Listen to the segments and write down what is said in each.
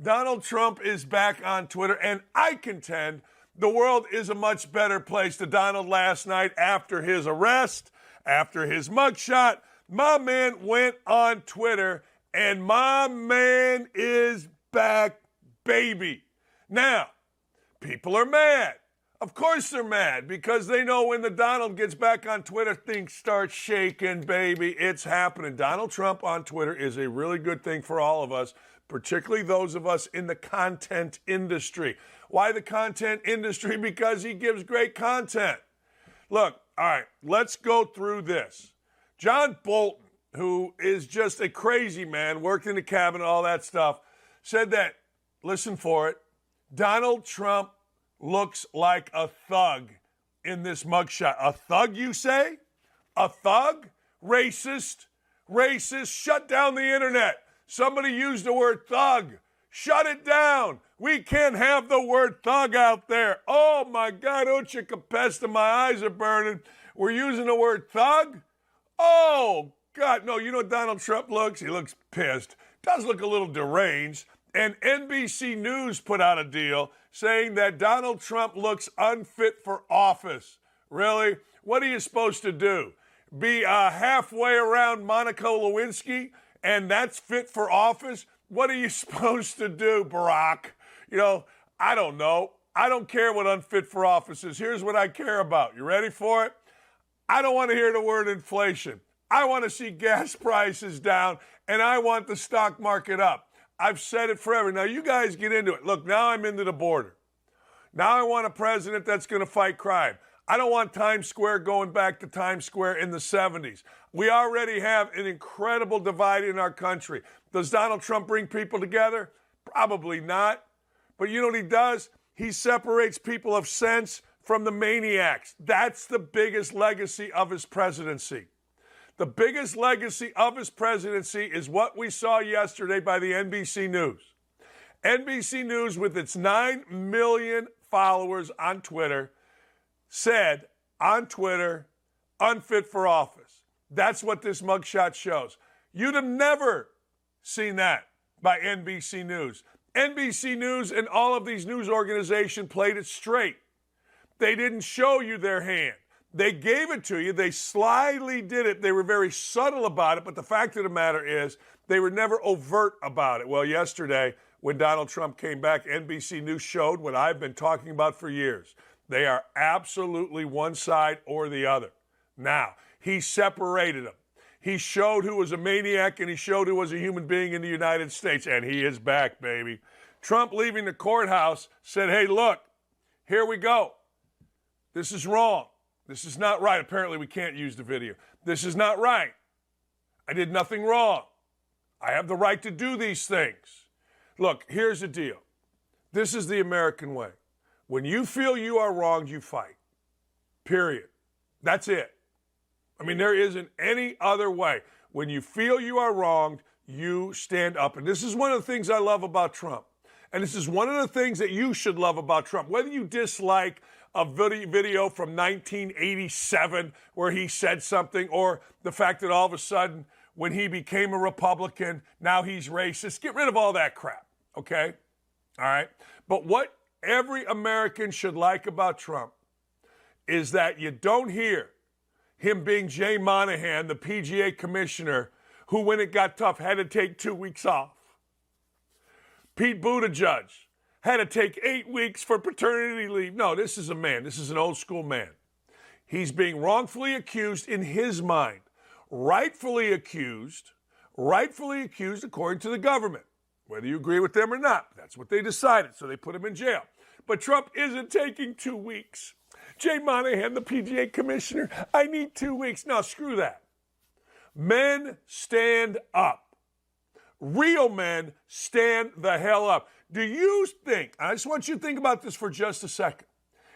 Donald Trump is back on Twitter, and I contend the world is a much better place to Donald last night after his arrest, after his mugshot. My man went on Twitter, and my man is back, baby. Now, people are mad. Of course they're mad because they know when the Donald gets back on Twitter, things start shaking, baby. It's happening. Donald Trump on Twitter is a really good thing for all of us, particularly those of us in the content industry. Why the content industry? Because he gives great content. Look, all right, let's go through this. John Bolton, who is just a crazy man, worked in the cabinet, all that stuff, said that, listen for it, Donald Trump looks like a thug in this mugshot. A thug, you say? A thug? Racist? Racist? Shut down the internet. Somebody used the word thug. Shut it down. We can't have the word thug out there. Oh, my God, Ucha Capesta, my eyes are burning. We're using the word thug? Oh, God, no, you know Donald Trump looks? He looks pissed. Does look a little deranged. And NBC News put out a deal saying that Donald Trump looks unfit for office. Really? What are you supposed to do? Be halfway around Monica Lewinsky and that's fit for office? What are you supposed to do, Barack? You know, I don't know. I don't care what unfit for office is. Here's what I care about. You ready for it? I don't want to hear the word inflation. I want to see gas prices down, and I want the stock market up. I've said it forever. Now, you guys get into it. Look, now I'm into the border. Now I want a president that's going to fight crime. I don't want Times Square going back to Times Square in the 70s. We already have an incredible divide in our country. Does Donald Trump bring people together? Probably not. But you know what he does? He separates people of sense from the maniacs. That's the biggest legacy of his presidency. The biggest legacy of his presidency is what we saw yesterday by the NBC News. NBC News, with its 9 million followers on Twitter, said on Twitter, unfit for office. That's what this mugshot shows. You'd have never seen that by NBC News. NBC News and all of these news organizations played it straight. They didn't show you their hand. They gave it to you. They slyly did it. They were very subtle about it, but the fact of the matter is they were never overt about it. Well, yesterday, when Donald Trump came back, NBC News showed what I've been talking about for years. They are absolutely one side or the other. Now, he separated them. He showed who was a maniac and he showed who was a human being in the United States, and he is back, baby. Trump, leaving the courthouse, said, hey, look, here we go. This is wrong. This is not right. Apparently, we can't use the video. This is not right. I did nothing wrong. I have the right to do these things. Look, here's the deal. This is the American way. When you feel you are wronged, you fight. Period. That's it. I mean, there isn't any other way. When you feel you are wronged, you stand up. And this is one of the things I love about Trump. And this is one of the things that you should love about Trump. Whether you dislike a video from 1987 where he said something, or the fact that all of a sudden when he became a Republican, now he's racist. Get rid of all that crap, okay? All right? But what every American should like about Trump is that you don't hear him being Jay Monahan, the PGA commissioner, who, when it got tough, had to take 2 weeks off. Pete Buttigieg had to take 8 weeks for paternity leave. No, this is a man. This is an old school man. He's being wrongfully accused in his mind. Rightfully accused according to the government. Whether you agree with them or not, that's what they decided, so they put him in jail. But Trump isn't taking 2 weeks. Jay Monahan, the PGA commissioner, I need 2 weeks. No, screw that. Men stand up. Real men stand the hell up. Do you think, I just want you to think about this for just a second.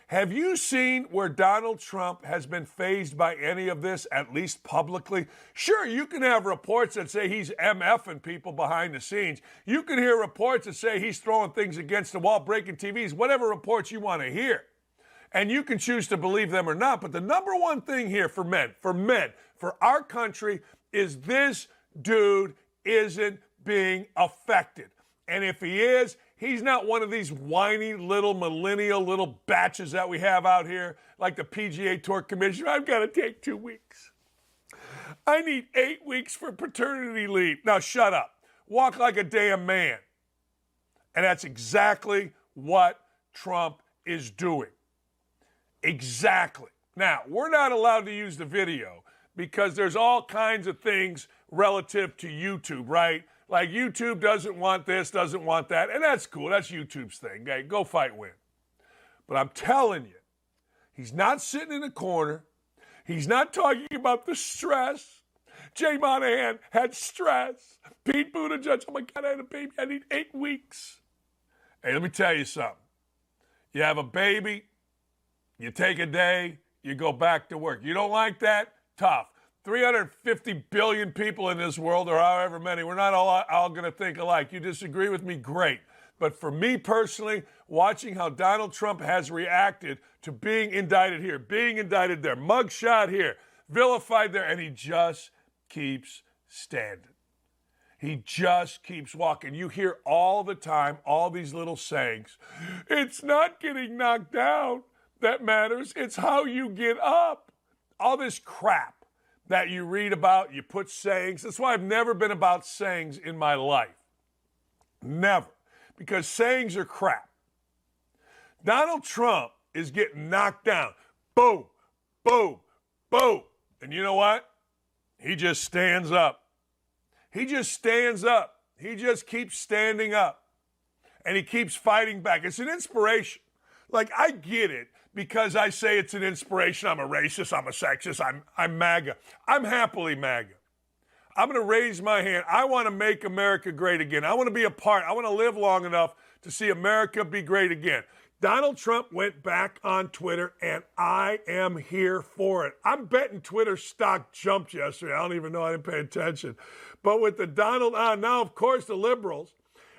Have you seen where Donald Trump has been fazed by any of this, at least publicly? Sure, you can have reports that say he's MFing people behind the scenes. You can hear reports that say he's throwing things against the wall, breaking TVs, whatever reports you want to hear. And you can choose to believe them or not. But the number one thing here for men, for our country, is this dude isn't being affected. And if he is, he's not one of these whiny little millennial little batches that we have out here, like the PGA Tour Commissioner. I've got to take 2 weeks. I need 8 weeks for paternity leave. Now, shut up. Walk like a damn man. And that's exactly what Trump is doing. Exactly. Now, we're not allowed to use the video because there's all kinds of things relative to YouTube, right? Like YouTube doesn't want this, doesn't want that, and that's cool. That's YouTube's thing. Okay, go fight, win. But I'm telling you, he's not sitting in a corner. He's not talking about the stress. Jay Monahan had stress. Pete Buttigieg, oh my God, I had a baby. I need 8 weeks. Hey, let me tell you something. You have a baby, you take a day, you go back to work. You don't like that? Tough. 350 billion people in this world, or however many. We're not all going to think alike. You disagree with me? Great. But for me personally, watching how Donald Trump has reacted to being indicted here, being indicted there, mugshot here, vilified there, and he just keeps standing. He just keeps walking. You hear all the time all these little sayings. It's not getting knocked down that matters. It's how you get up. All this crap that you read about, you put sayings. That's why I've never been about sayings in my life. Never. Because sayings are crap. Donald Trump is getting knocked down. Boom, boom, boom. And you know what? He just stands up. He just stands up. He just keeps standing up. And he keeps fighting back. It's an inspiration. Like, I get it. Because I say it's an inspiration. I'm a racist, I'm a sexist, I'm MAGA. I'm happily MAGA. I'm going to raise my hand. I want to make America great again. I want to be a part. I want to live long enough to see America be great again. Donald Trump went back on Twitter, and I am here for it. I'm betting Twitter stock jumped yesterday. I don't even know. I didn't pay attention. But with the Donald on, now, of course, the liberals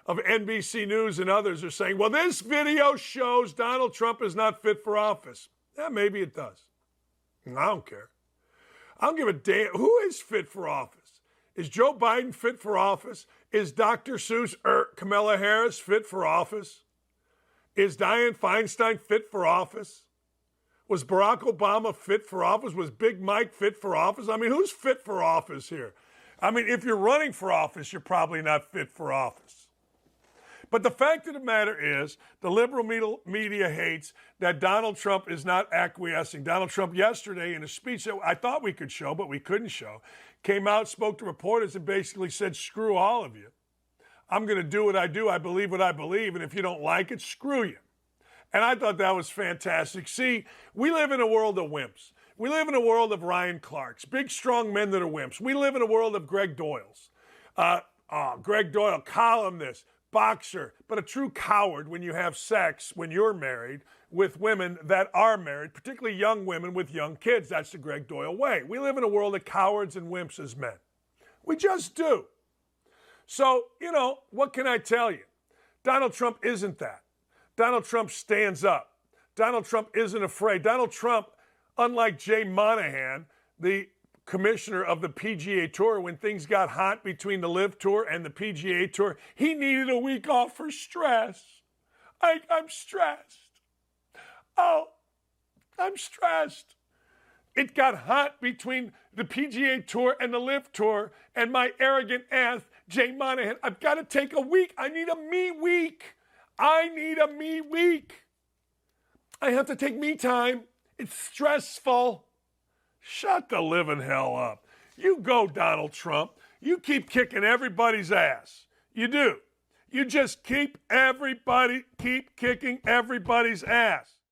of NBC News and others are saying, well, this video shows Donald Trump is not fit for office. Yeah, maybe it does. I don't care. I don't give a damn. Who is fit for office? Is Joe Biden fit for office? Is Dr. Seuss Kamala Harris fit for office? Is Dianne Feinstein fit for office? Was Barack Obama fit for office? Was Big Mike fit for office? I mean, who's fit for office here? I mean, if you're running for office, you're probably not fit for office. But the fact of the matter is, the liberal media hates that Donald Trump is not acquiescing. Donald Trump yesterday, in a speech that I thought we could show, but we couldn't show, came out, spoke to reporters, and basically said, screw all of you. I'm going to do what I do. I believe what I believe. And if you don't like it, screw you. And I thought that was fantastic. See, we live in a world of wimps. We live in a world of Ryan Clarks, big, strong men that are wimps. We live in a world of Greg Doyles. Greg Doyle, columnist, boxer, but a true coward when you have sex, when you're married, with women that are married, particularly young women with young kids. That's the Greg Doyle way. We live in a world of cowards and wimps as men. We just do. So, what can I tell you? Donald Trump isn't that. Donald Trump stands up. Donald Trump isn't afraid. Donald Trump, unlike Jay Monahan, the commissioner of the PGA Tour, when things got hot between the LIV Tour and the PGA Tour, he needed a week off for stress. I'm stressed. Oh, I'm stressed. It got hot between the PGA Tour and the LIV Tour, and my arrogant ass, Jay Monahan, I've got to take a week. I need a me week. I need a me week. I have to take me time. It's stressful. Shut the living hell up. You go, Donald Trump. You keep kicking everybody's ass. You do. You just keep kicking everybody's ass.